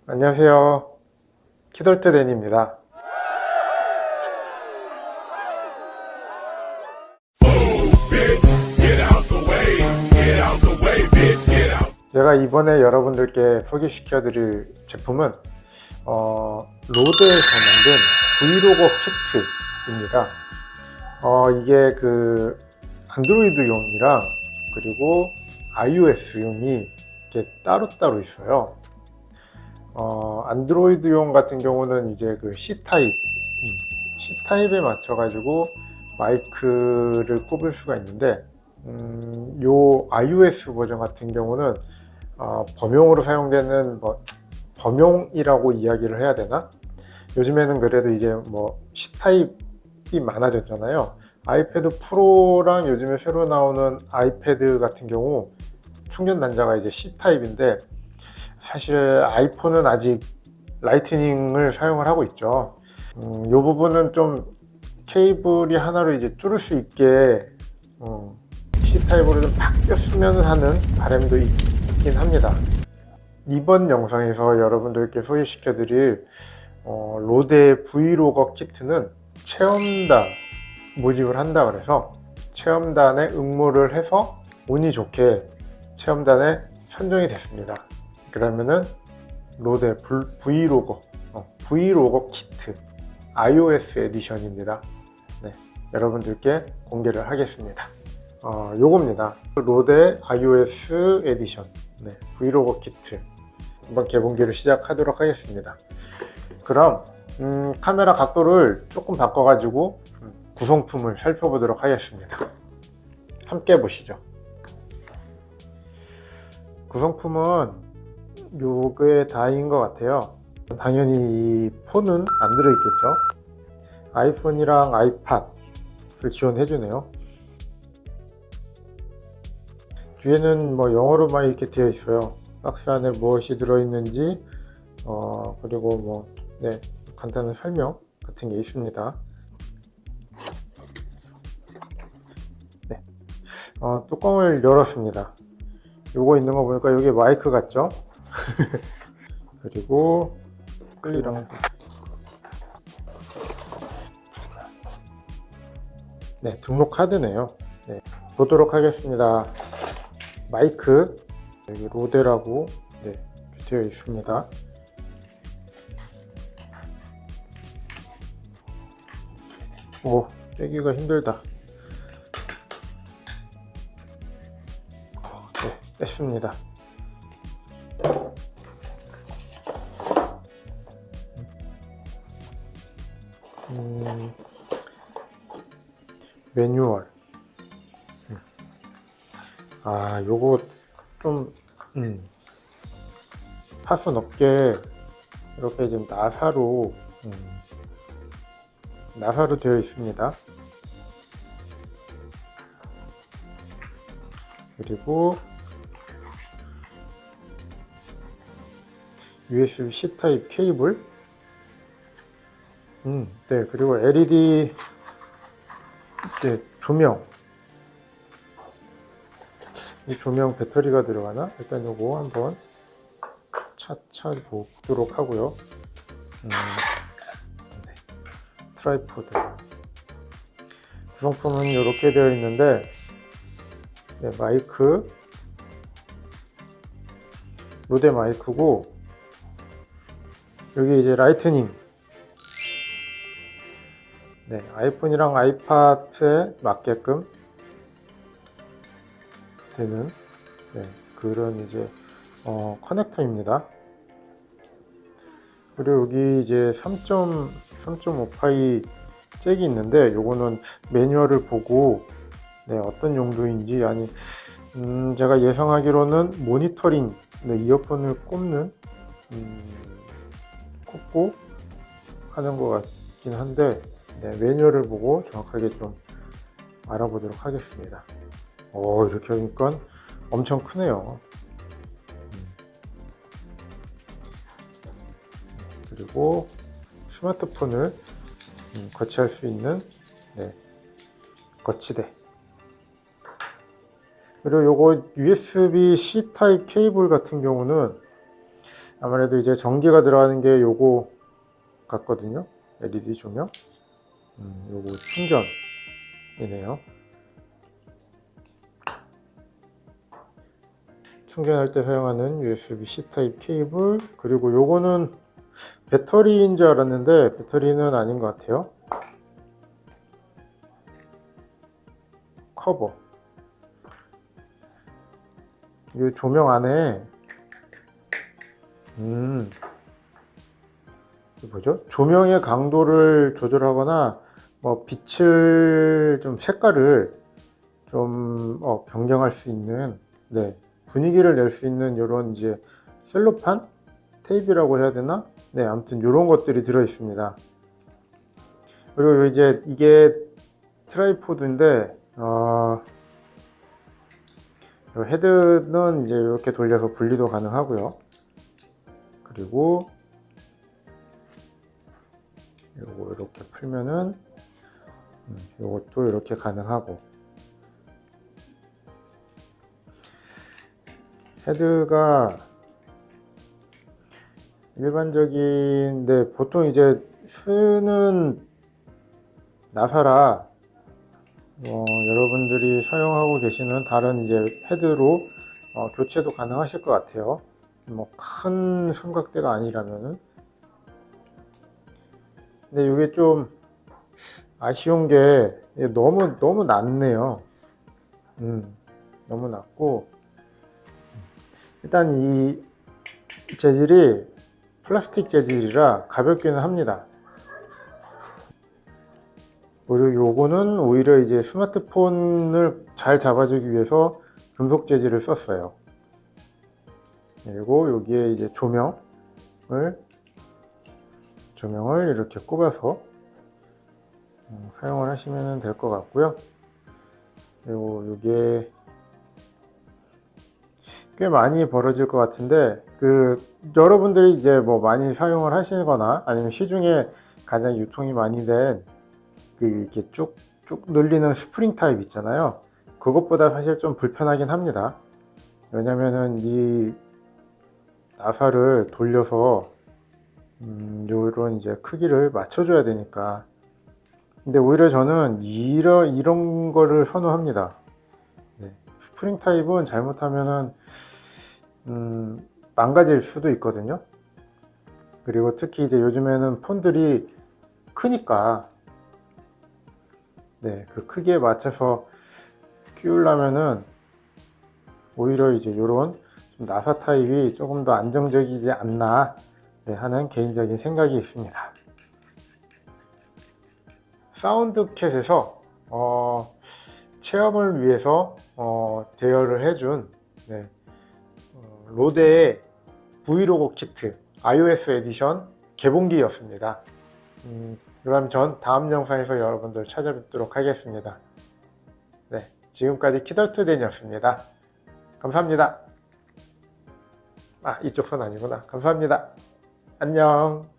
안녕하세요. 키덜트 댄입니다. 제가 이번에 여러분들께 소개시켜 드릴 제품은 로데에서 만든 브이로거 키트입니다. 이게 그 안드로이드용이랑 그리고 iOS용이 이렇게 따로따로 있어요. 안드로이드용 같은 경우는 이제 그 C타입에 맞춰 가지고 마이크를 꼽을 수가 있는데, 요 iOS 버전 같은 경우는 범용으로 사용되는 범용이라고 이야기를 해야 되나? 요즘에는 그래도 이제 C타입이 많아졌잖아요. 아이패드 프로랑 요즘에 새로 나오는 아이패드 같은 경우 충전 단자가 이제 C타입인데, 사실 아이폰은 아직 라이트닝을 사용을 하고 있죠. 이 부분은 좀 케이블이 하나로 이제 줄일 수 있게 C타입으로 좀 바뀌었으면 하는 바람도 있긴 합니다. 이번 영상에서 여러분들께 소개시켜 드릴 로데 브이로거 키트는 체험단 모집을 한다 그래서 체험단에 응모를 해서 운이 좋게 체험단에 선정이 됐습니다. 그러면은 로데 브이로거 키트 iOS 에디션입니다. 네, 여러분들께 공개를 하겠습니다. 요겁니다. 로데 iOS 에디션 브이로거 키트 한번 개봉기를 시작하도록 하겠습니다. 그럼 카메라 각도를 조금 바꿔 가지고 구성품을 살펴보도록 하겠습니다. 함께 보시죠. 구성품은 요게 다인 것 같아요. 당연히 이 폰은 안 들어있겠죠. 아이폰이랑 아이팟을 지원해 주네요. 뒤에는 영어로만 이렇게 되어 있어요. 박스 안에 무엇이 들어있는지 그리고 간단한 설명 같은 게 있습니다. 뚜껑을 열었습니다. 요거 있는 거 보니까 여기 마이크 같죠? 그리고 끌리랑 등록 카드네요. 보도록 하겠습니다. 마이크 여기 로데라고 되어 있습니다. 오, 빼기가 힘들다. 뺐습니다. 매뉴얼. 요거 좀 파손 없게 이렇게 지금 나사로 되어 있습니다. 그리고 USB-C 타입 케이블. 그리고 LED 조명. 이 조명 배터리가 들어가나? 일단 요거 한번 찾아보도록 하고요. 트라이포드. 구성품은 이렇게 되어 있는데, 마이크, 로데 마이크고, 여기 이제 라이트닝. 아이폰이랑 아이팟에 맞게끔 되는 그런 이제 커넥터입니다. 그리고 여기 이제 3.5파이 잭이 있는데, 요거는 매뉴얼을 보고 어떤 용도인지, 제가 예상하기로는 모니터링 이어폰을 꽂고 하는 것 같긴 한데, 매뉴얼을 보고 정확하게 좀 알아보도록 하겠습니다. 이렇게 하니까 엄청 크네요. 그리고 스마트폰을 거치할 수 있는 거치대. 그리고 요거 USB-C 타입 케이블 같은 경우는 아무래도 이제 전기가 들어가는 게 요거 같거든요. LED 조명. 요거 충전이네요. 충전할 때 사용하는 USB-C 타입 케이블. 그리고 요거는 배터리인 줄 알았는데 배터리는 아닌 것 같아요. 커버. 이 조명 안에 이게 뭐죠? 조명의 강도를 조절하거나 뭐 빛을 좀 색깔을 좀 변경할 수 있는, 네, 분위기를 낼 수 있는 이런 이제 셀로판 테이프라고 해야 되나? 네, 아무튼 이런 것들이 들어 있습니다. 그리고 이제 이게 트라이포드인데 헤드는 이제 이렇게 돌려서 분리도 가능하고요. 그리고 요거 이렇게 풀면은 요것도 이렇게 가능하고, 헤드가 일반적인데 보통 이제 쓰는 나사라 여러분들이 사용하고 계시는 다른 이제 헤드로 교체도 가능하실 것 같아요. 뭐 큰 삼각대가 아니라면은. 근데 이게 좀 아쉬운 게 너무 낮네요. 너무 낮고, 일단 이 재질이 플라스틱 재질이라 가볍기는 합니다. 그리고 요거는 오히려 이제 스마트폰을 잘 잡아주기 위해서 금속 재질을 썼어요. 그리고 여기에 이제 조명을 이렇게 꼽아서 사용을 하시면 될 것 같고요. 그리고 이게 꽤 많이 벌어질 것 같은데, 여러분들이 이제 뭐 많이 사용을 하시거나 아니면 시중에 가장 유통이 많이 된 이렇게 쭉 늘리는 스프링 타입 있잖아요. 그것보다 사실 좀 불편하긴 합니다. 왜냐면은 이 나사를 돌려서 요런 이제 크기를 맞춰줘야 되니까. 근데 오히려 저는 이런 거를 선호합니다. 네. 스프링 타입은 잘못하면은 망가질 수도 있거든요. 그리고 특히 이제 요즘에는 폰들이 크니까, 네, 그 크기에 맞춰서 끼우려면은 오히려 이제 요런 좀 나사 타입이 조금 더 안정적이지 않나, 네, 하는 개인적인 생각이 있습니다. 사운드캣에서 체험을 위해서 대여를 해준, 네, 로데의 브이로그 키트 iOS 에디션 개봉기였습니다. 그럼 전 다음 영상에서 여러분들 찾아뵙도록 하겠습니다. 네, 지금까지 키덜트댄이었습니다. 감사합니다. 이쪽 손 아니구나. 감사합니다. 안녕.